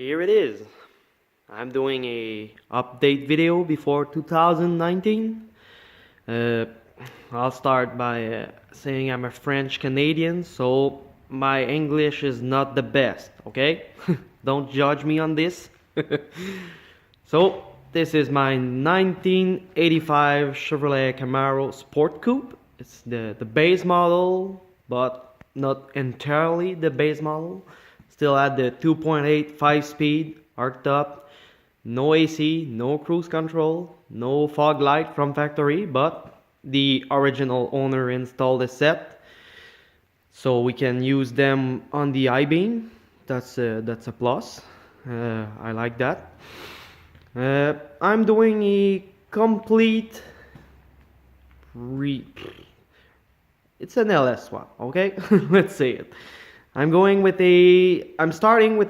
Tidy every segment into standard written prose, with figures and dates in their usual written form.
here it is. I'm doing a update video before 2019. I'll start by saying I'm a French Canadian, so my English is not the best, okay? Don't judge me on this. So, this is my 1985 Chevrolet Camaro Sport Coupe. It's the base model, but not entirely the base model. Still at the 2.8 5-speed, arced up, no AC, no cruise control, no fog light from factory, but the original owner installed a set, so we can use them on the I-beam. That's a plus. I like that. I'm doing a complete it's an LS swap, okay? Let's say it. I'm starting with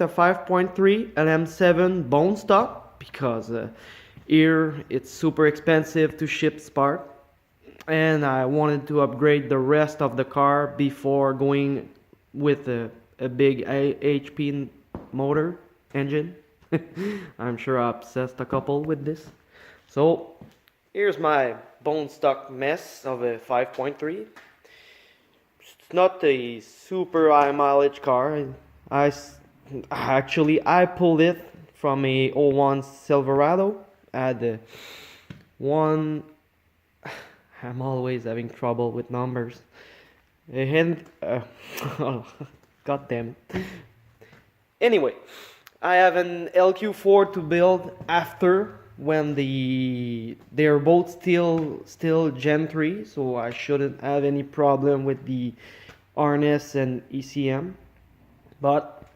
a 5.3 LM7 bone stock because here it's super expensive to ship part, and I wanted to upgrade the rest of the car before going with a big HP motor engine. I'm sure I obsessed a couple with this. So here's my bone stock mess of a 5.3. It's not a super high mileage car. I pulled it from a 01 Silverado. I had the one. I'm always having trouble with numbers. Oh, God damn it. Anyway, I have an LQ4 to build after, when they're both still Gen 3, so I shouldn't have any problem with the harness and ECM. But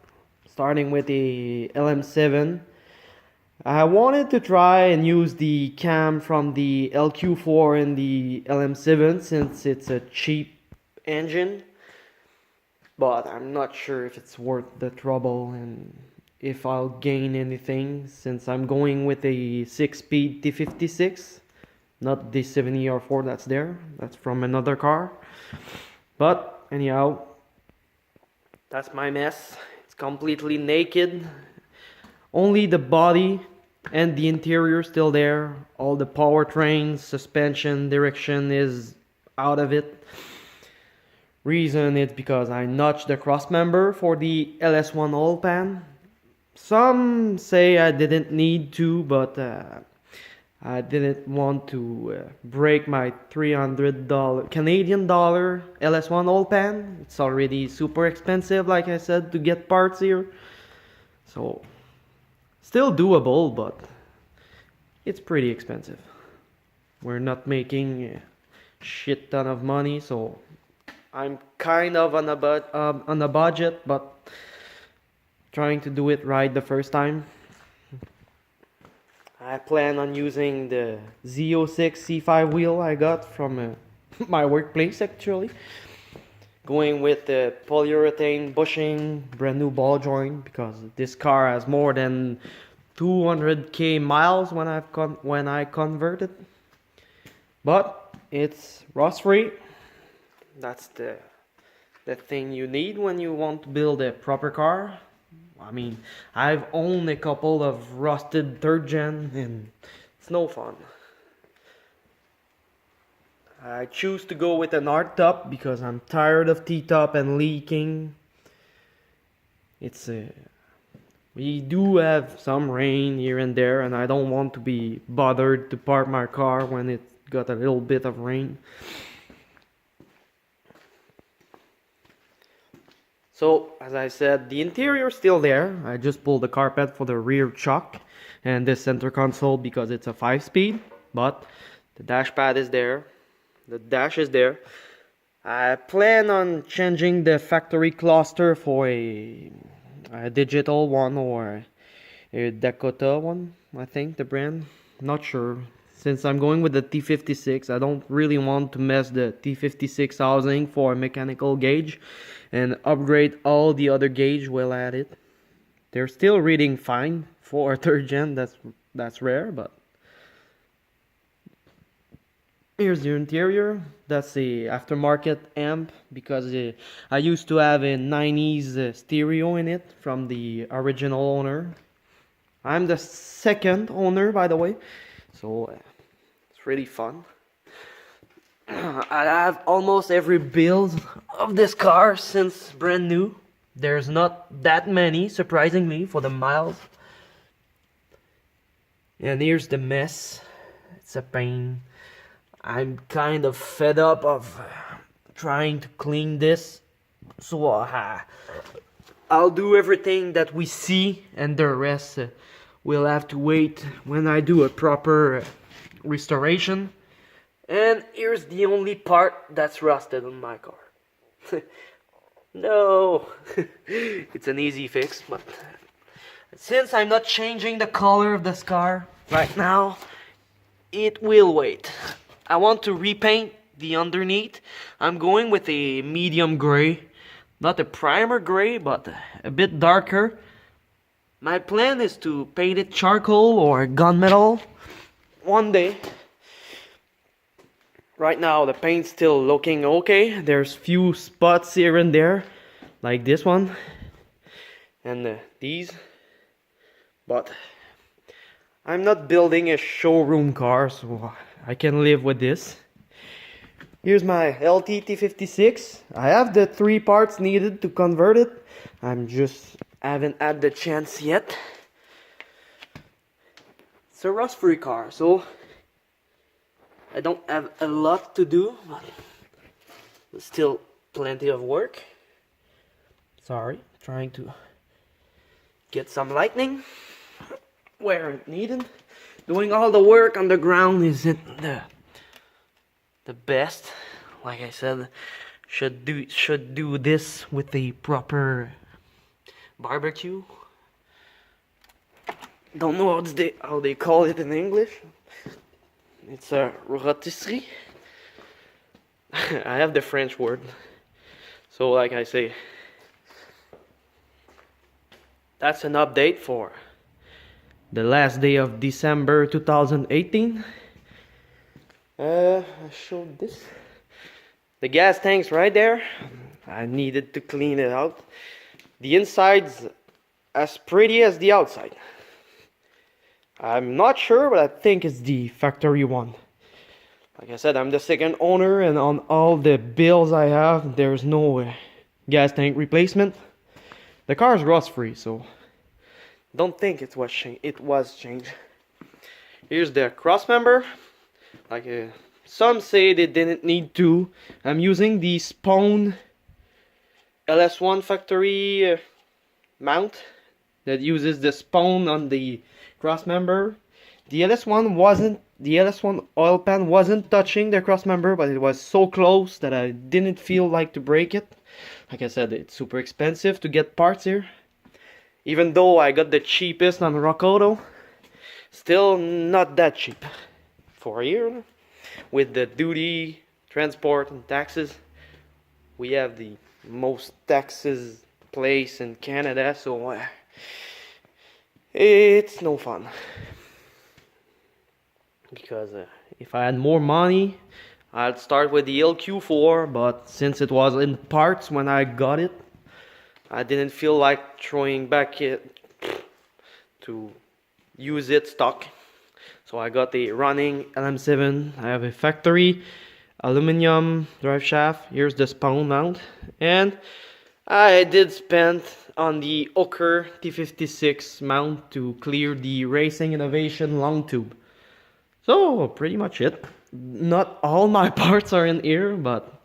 starting with the LM7, I wanted to try and use the cam from the LQ4 and the LM7 since it's a cheap engine, but I'm not sure if it's worth the trouble and if I'll gain anything, since I'm going with a 6-speed T56, not the 70R4 that's there. That's from another car. But anyhow, that's my mess. It's completely naked. Only the body and the interior still there. All the powertrain, suspension, direction is out of it. Reason is because I notched the cross member for the LS1 oil pan. Some say I didn't need to, but I didn't want to break my $300 Canadian dollar LS1 oil pan. It's already super expensive, like I said, to get parts here. So, still doable, but it's pretty expensive. We're not making a shit ton of money, so I'm kind of on a budget, but trying to do it right the first time. I plan on using the Z06 C5 wheel I got from my workplace, actually. Going with the polyurethane bushing, brand new ball joint, because this car has more than 200k miles when I converted. But it's rust free. That's the thing you need when you want to build a proper car. I mean, I've owned a couple of rusted 3rd gen and it's no fun. I choose to go with an hard top because I'm tired of T-top and leaking. We do have some rain here and there, and I don't want to be bothered to park my car when it got a little bit of rain. So, as I said, the interior is still there. I just pulled the carpet for the rear chock and the center console because it's a 5-speed. But the dash pad is there. The dash is there. I plan on changing the factory cluster for a digital one or a Dakota one, I think, the brand. Not sure. Since I'm going with the T56, I don't really want to mess the T56 housing for a mechanical gauge and upgrade all the other gauge while at it. They're still reading fine for a 3rd gen. That's rare, but here's the interior. That's the aftermarket amp because I used to have a 90s stereo in it from the original owner. I'm the second owner, by the way, so it's really fun. I have almost every build of this car since brand new. There's not that many, surprisingly, for the miles. And here's the mess. It's a pain. I'm kind of fed up of trying to clean this, so I'll do everything that we see, and the rest we'll have to wait when I do a proper restoration. And here's the only part that's rusted on my car. No, it's an easy fix, but since I'm not changing the color of this car right now, it will wait. I want to repaint the underneath. I'm going with a medium gray, not a primer gray, but a bit darker. My plan is to paint it charcoal or gunmetal one day. Right now the paint's still looking okay. There's few spots here and there, like this one and these, but I'm not building a showroom car, so I can live with this. Here's my LT-T56. I have the 3 parts needed to convert it. I'm just haven't had the chance yet. It's a rust-free car, so I don't have a lot to do, but there's still plenty of work. Sorry, trying to get some lighting where needed. Doing all the work on the ground isn't the best. Like I said, should do this with a proper barbecue. Don't know how they call it in English. It's a rôtisserie. I have the French word. So like I say, that's an update for the last day of December 2018. I showed this. The gas tank's right there. I needed to clean it out. The inside's as pretty as the outside. I'm not sure, but I think it's the factory one. Like I said, I'm the second owner, and on all the bills I have, there's no gas tank replacement. The car is rust-free, so don't think it was changed. Here's the cross member. Like some say they didn't need to. I'm using the Spawn LS1 factory mount that uses the Spawn on the cross member. The LS1 oil pan wasn't touching the cross member, but it was so close that I didn't feel like to break it. Like I said, it's super expensive to get parts here. Even though I got the cheapest on Rock Auto, still not that cheap for a year. With the duty, transport, and taxes, we have the most taxes place in Canada, so it's no fun. Because if I had more money, I'd start with the LQ4, but since it was in parts when I got it, I didn't feel like throwing back it to use it stock. So I got a running LM7. I have a factory aluminum drive shaft. Here's the Spawn mount. And I did spend on the Hooker T56 mount to clear the Racing Innovation long tube. So pretty much it. Not all my parts are in here, but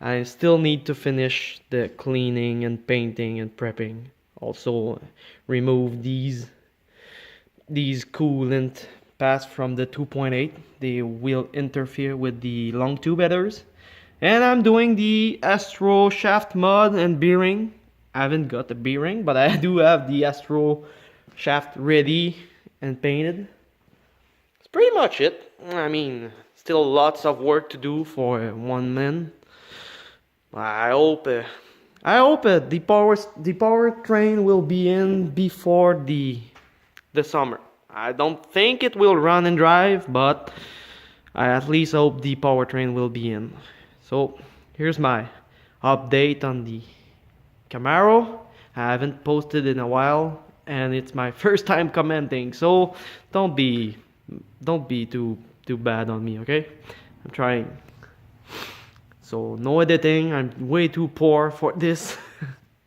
I still need to finish the cleaning and painting and prepping. Also remove these coolant pass from the 2.8. They will interfere with the long tube headers. And I'm doing the Astro shaft mod and bearing. I haven't got the bearing, but I do have the Astro shaft ready and painted. That's pretty much it. I mean, still lots of work to do for one man. I hope the powertrain will be in before the summer. I don't think it will run and drive, but I at least hope the powertrain will be in. So here's my update on the Camaro. I haven't posted in a while, and it's my first time commenting, so don't be too bad on me, okay? I'm trying. So no editing, I'm way too poor for this.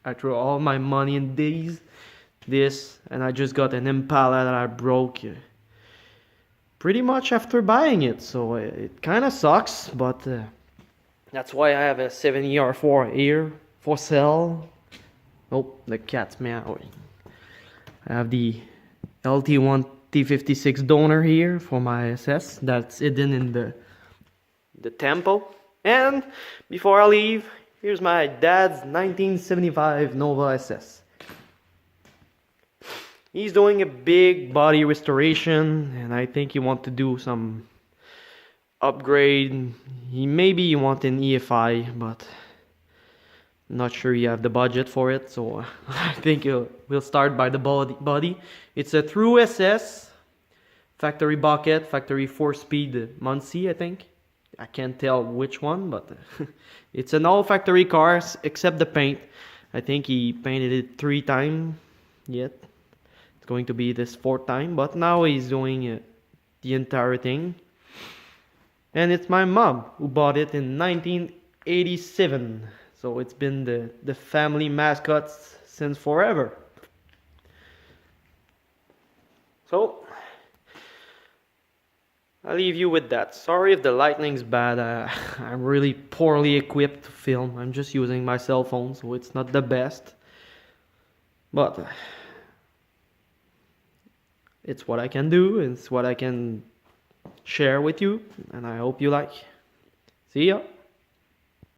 I threw all my money in this, and I just got an Impala that I broke pretty much after buying it, so it kind of sucks, but that's why I have a 7ER4 here for sale. Oh, the cat's meowing. I have the LT1 T56 donor here for my SS that's hidden in the tempo. And before I leave, here's my dad's 1975 Nova SS. He's doing a big body restoration, and I think he wants to do some upgrade. Maybe he wants an EFI, but I'm not sure you have the budget for it, so I think we'll start by the body. It's a true SS, factory bucket, factory 4-speed Muncie, I think. I can't tell which one, but it's an all factory car except the paint. I think he painted it 3 times yet. It's going to be this 4th time, but now he's doing the entire thing. And it's my mom who bought it in 1987. So it's been the family mascot since forever. So I'll leave you with that. Sorry if the lighting's bad. I'm really poorly equipped to film. I'm just using my cell phone, so it's not the best. But it's what I can do. It's what I can share with you. And I hope you like. See ya.